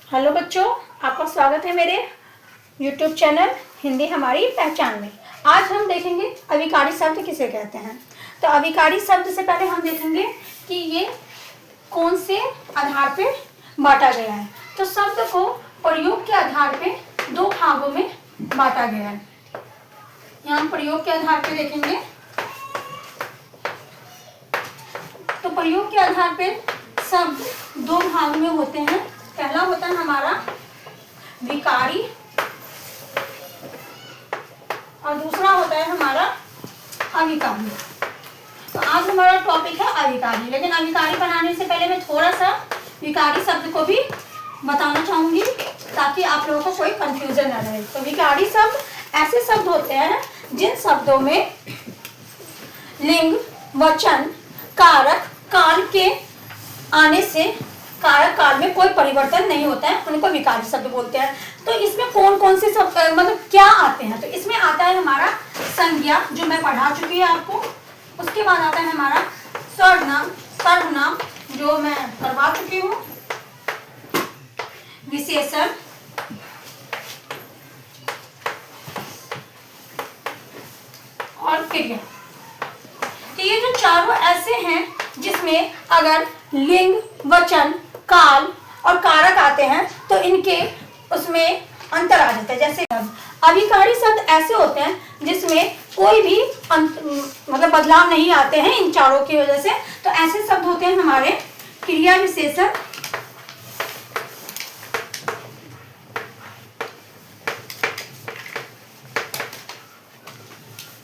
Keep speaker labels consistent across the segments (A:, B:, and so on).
A: Hello बच्चों, आपका स्वागत है मेरे YouTube चैनल हिंदी हमारी पहचान में। आज हम देखेंगे अविकारी शब्द किसे कहते हैं। तो अविकारी शब्द से पहले हम देखेंगे कि ये कौन से आधार पे बांटा गया है। तो शब्द को प्रयोग के आधार पे दो भागों में बांटा गया है। यहाँ हम प्रयोग के आधार पे देखेंगे। तो प्रयोग के आधार पे शब्द दो भाग में होते हैं। पहला होता है हमारा विकारी और दूसरा होता है हमारा अविकारी। तो आज हमारा टॉपिक है अविकारी, लेकिन अविकारी बनाने से पहले मैं थोड़ा सा विकारी शब्द को भी बताना चाहूंगी ताकि आप लोगों को कोई कंफ्यूजन न रहे। तो विकारी शब्द ऐसे शब्द होते हैं जिन शब्दों में लिंग, वचन, कारक, काल के आने से कारक काल में कोई परिवर्तन नहीं होता है, उनको विकारी शब्द बोलते हैं। तो इसमें कौन कौन से शब्द मतलब क्या आते हैं। तो इसमें आता है हमारा संज्ञा, जो मैं पढ़ा चुकी है आपको। उसके बाद आता है हमारा सर्वनाम, सर्वनाम जो मैं करवा चुकी हूँ। विशेषण, और क्रिया। तो ये जो चारों ऐसे हैं जिसमें अगर लिंग, वचन, काल और कारक आते हैं तो इनके उसमें अंतर आ जाता है। जैसे अविकारी शब्द ऐसे होते हैं जिसमें कोई भी मतलब बदलाव नहीं आते हैं इन चारों की वजह से। तो ऐसे शब्द होते हैं हमारे क्रिया विशेषण,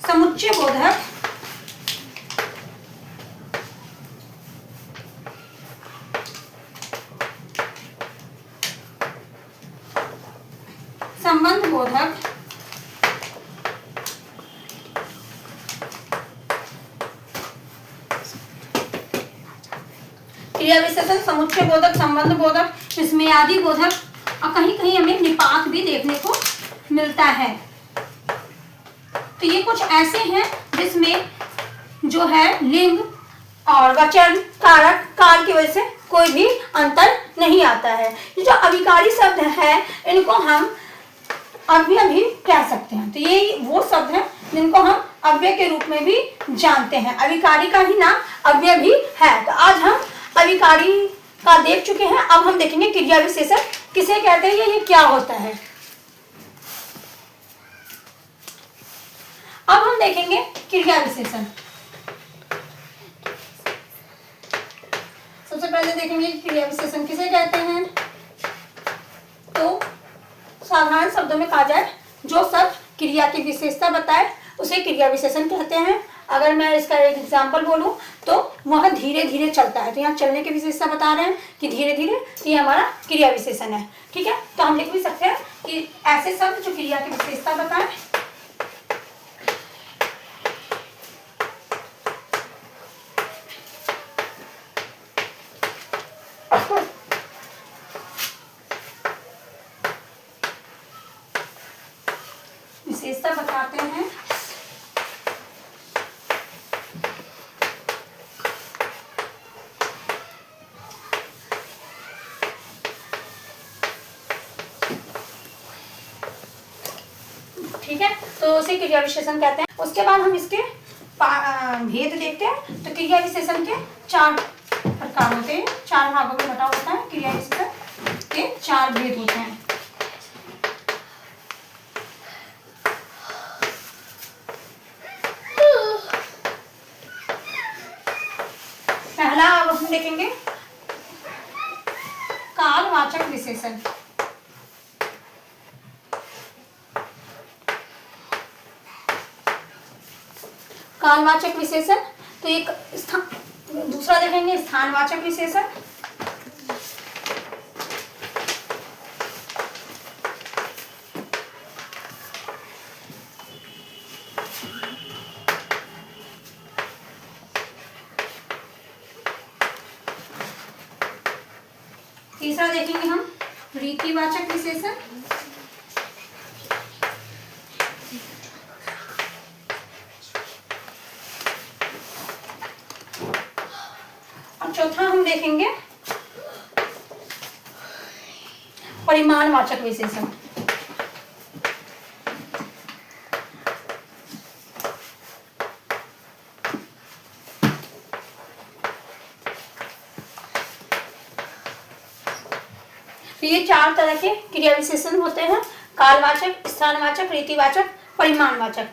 A: समुच्चय बोधक, संबंध बोधक, क्रिया विशेषण, समुच्चय बोधक, संबंध बोधक, विस्मयादि बोधक और कहीं कहीं हमें निपात भी देखने को मिलता है। तो ये कुछ ऐसे हैं जिसमें जो है लिंग और वचन, कारक, काल की वजह से कोई भी अंतर नहीं आता है। ये जो अविकारी शब्द है इनको हम अव्यय भी कह सकते हैं। तो ये वो शब्द हैं जिनको हम अव्यय के रूप में भी जानते हैं। अविकारी का ही नाम अव्यय भी है। तो आज हम अविकारी का देख चुके हैं। अब हम देखेंगे क्रिया विशेषण किसे कहते हैं, ये क्या होता है। अब हम देखेंगे क्रिया विशेषण। सबसे पहले देखेंगे क्रिया विशेषण किसे कहते हैं। तो साधारण शब्दों में कहा जाए जो शब्द क्रिया की विशेषता बताए उसे क्रिया विशेषण कहते हैं। अगर मैं इसका एक एग्जांपल बोलूं तो वह धीरे धीरे चलता है। तो यहाँ चलने की विशेषता बता रहे हैं कि धीरे धीरे, तो ये हमारा क्रिया विशेषण है। ठीक है, तो हम लिख भी सकते हैं कि ऐसे शब्द जो क्रिया की विशेषता बताए। विशेषता बताते हैं। ठीक है, तो उसे क्रिया विशेषण कहते हैं। उसके बाद हम इसके भेद देखते हैं। तो क्रिया विशेषण के चार प्रकार होते हैं, चार भागों में बटा होता है। क्रिया विशेषण के चार भेद होते हैं। पहला अब हम देखेंगे कालवाचक विशेषण। कालवाचक विशेषण, तो एक दूसरा देखेंगे स्थानवाचक विशेषण। तीसरा देखेंगे हम रीतिवाचक विशेषण। और चौथा हम देखेंगे परिमाणवाचक विशेषण। तो ये 4 तरह के क्रिया विशेषण होते हैं, कालवाचक, स्थानवाचक, रीतिवाचक, परिमाणवाचक।